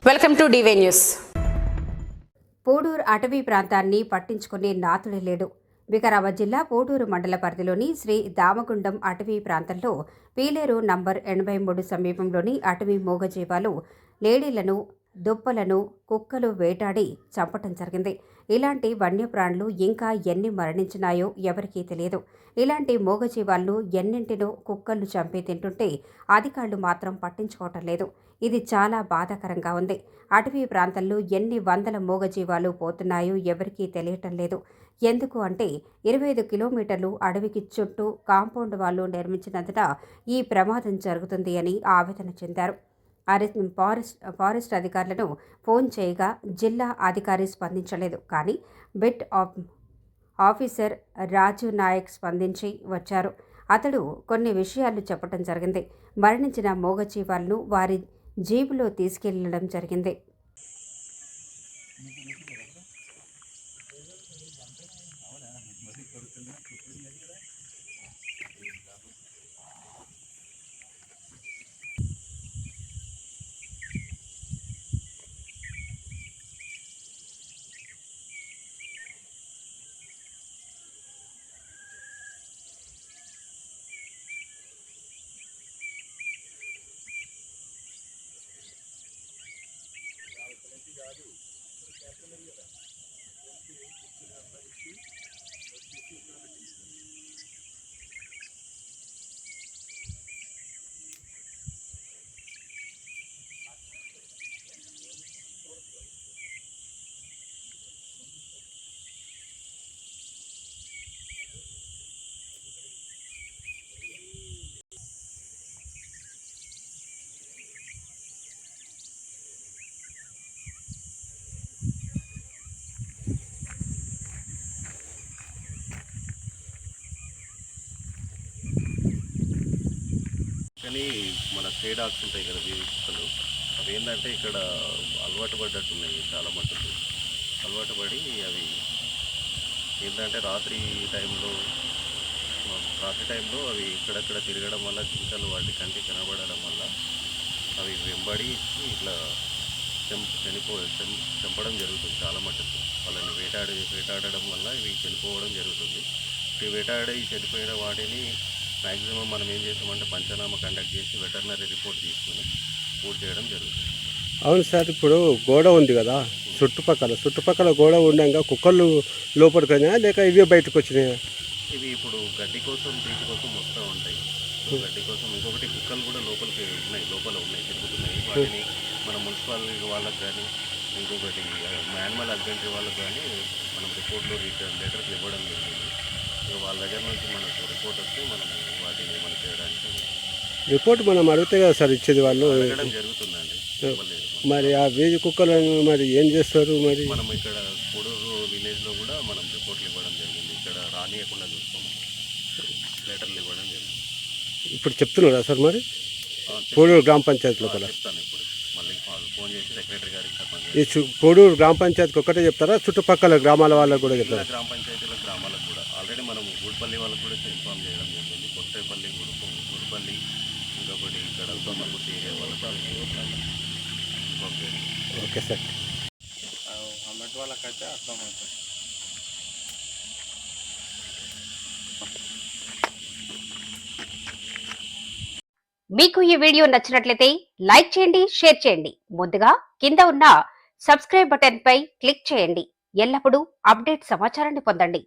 Welcome to DY news. Poduru అటవీ ప్రాంతాన్ని పట్టించుకునే నాథుడే లేడు. వికారాబాద్ జిల్లా పోడూరు మండల పరిధిలోని శ్రీ దామగుండం అటవీ ప్రాంతంలో పీలేరు నంబర్ 83 సమీపంలోని అటవీ మూగజీవాలు లేడీలను, దుప్పలను కుక్కలు వేటాడి చంపటం జరిగింది. ఇలాంటి వన్యప్రాణులు ఇంకా ఎన్ని మరణించినాయో ఎవరికీ తెలియదు. ఇలాంటి మూగజీవాలను ఎన్నింటినో కుక్కలు చంపి తింటుంటే అధికారులు మాత్రం పట్టించుకోవటం లేదు. ఇది చాలా బాధాకరంగా ఉంది. అటవీ ప్రాంతంలో ఎన్ని వందల మూగజీవాలు పోతున్నాయో ఎవరికీ తెలియటం లేదు. ఎందుకు అంటే 25 కిలోమీటర్లు అడవికి చుట్టూ కాంపౌండ్ వాళ్ళు నిర్మించినందున ఈ ప్రమాదం జరుగుతుంది అని ఆవేదన చెందారు. ఫారెస్ట్ అధికారులను ఫోన్ చేయగా జిల్లా అధికారి స్పందించలేదు. కానీ బిట్ ఆఫీసర్ రాజు నాయక్ స్పందించి వచ్చారు. అతడు కొన్ని విషయాలు చెప్పడం జరిగింది. మరణించిన మూగజీవాలను వారి జీబులో తీసుకెళ్లడం జరిగింది. కానీ మన స్ట్రే డాగ్స్ ఉంటాయి కదా, వీధి కుక్కలు, అవి ఏంటంటే ఇక్కడ అలవాటు పడ్డట్టున్నాయి. చాలా మటుకు అలవాటు పడి అవి ఏంటంటే రాత్రి టైంలో అవి ఇక్కడక్కడ తిరగడం వల్ల జింకలు వాటి కంటికి కనబడడం వల్ల అవి వెంబడి ఇట్లా చంపడం జరుగుతుంది. చాలా మటుకు వాళ్ళని వేటాడడం వల్ల ఇవి చనిపోవడం జరుగుతుంది. ఈ వేటాడి చనిపోయిన వాటిని మ్యాక్సిమం మనం ఏం చేస్తామంటే పంచనామా కండక్ట్ చేసి వెటర్నరీ రిపోర్ట్ తీసుకుని పూర్తి చేయడం జరుగుతుంది. అవును సార్, ఇప్పుడు గోడ ఉంది కదా చుట్టుపక్కల గోడ ఉండగా కుక్కలు లోపలికి అయినా లేక ఇవే బయటకు వచ్చినాయా? ఇవి ఇప్పుడు గడ్డి కోసం వీటి కోసం వస్తూ ఉంటాయి. గడ్డి కోసం ఇంకొకటి కుక్కలు కూడా లోపల ఉన్నాయి తిరుగుతున్నాయి. వాటిని మన మున్సిపాలిటీ వాళ్ళకి కానీ ఇంకొకటి యానిమల్ హస్బెండరీ వాళ్ళకి కానీ మనం రిపోర్ట్లో లెటర్స్ ఇవ్వడం జరిగింది. వాళ్ళ దగ్గర నుంచి మనకు రిపోర్ట్ వస్తే మనం వాటిని మనం చేయడానికి రిపోర్ట్ మనం అడిగితే కదా సార్ ఇచ్చేది, వాళ్ళు అడగడం జరుగుతుందండి. మరి ఆ వీధి కుక్కలను మరి ఏం చేస్తారు? మరి మనం ఇక్కడ కోడూరు విలేజ్లో కూడా మనం రిపోర్ట్లు ఇవ్వడం జరిగింది. ఇక్కడ రానియకుండా చూస్తాం, లెటర్లు ఇవ్వడం జరిగింది. ఇప్పుడు చెప్తున్నారా సార్ మరి కోడూరు గ్రామ పంచాయతీలో కూడా? చెప్తాను ఇప్పుడు మళ్ళీ ఫోన్ చేసి సెక్రటరీ గారికి చెప్పండి. ఈ కోడూరు గ్రామ పంచాయతీకి ఒక్కటే చెప్తారా, చుట్టుపక్కల గ్రామాల వాళ్ళకు కూడా చెప్తారా? గ్రామ పంచాయతీల గ్రామాలకు కూడా ఆల్రెడీ మనం గూడుపల్లి వాళ్ళకు కూడా ఇన్ఫార్మ్ చేయడం జరిగింది. కొత్తపల్లి గుడిపల్లి ఇంకొకటి ఇక్కడ సోమర్గుట్టి ఏరియా వాళ్ళకు ఇన్ఫార్మ్ చేయడం. Okay sir. అన్నట్టు వాళ్ళకైతే అర్థమవుతుంది. మీకు ఈ వీడియో నచ్చినట్లయితే లైక్ చేయండి, షేర్ చేయండి. ముందుగా కింద ఉన్న సబ్స్క్రైబ్ బటన్ పై క్లిక్ చేయండి. ఎల్లప్పుడూ అప్డేట్ సమాచారాన్ని పొందండి.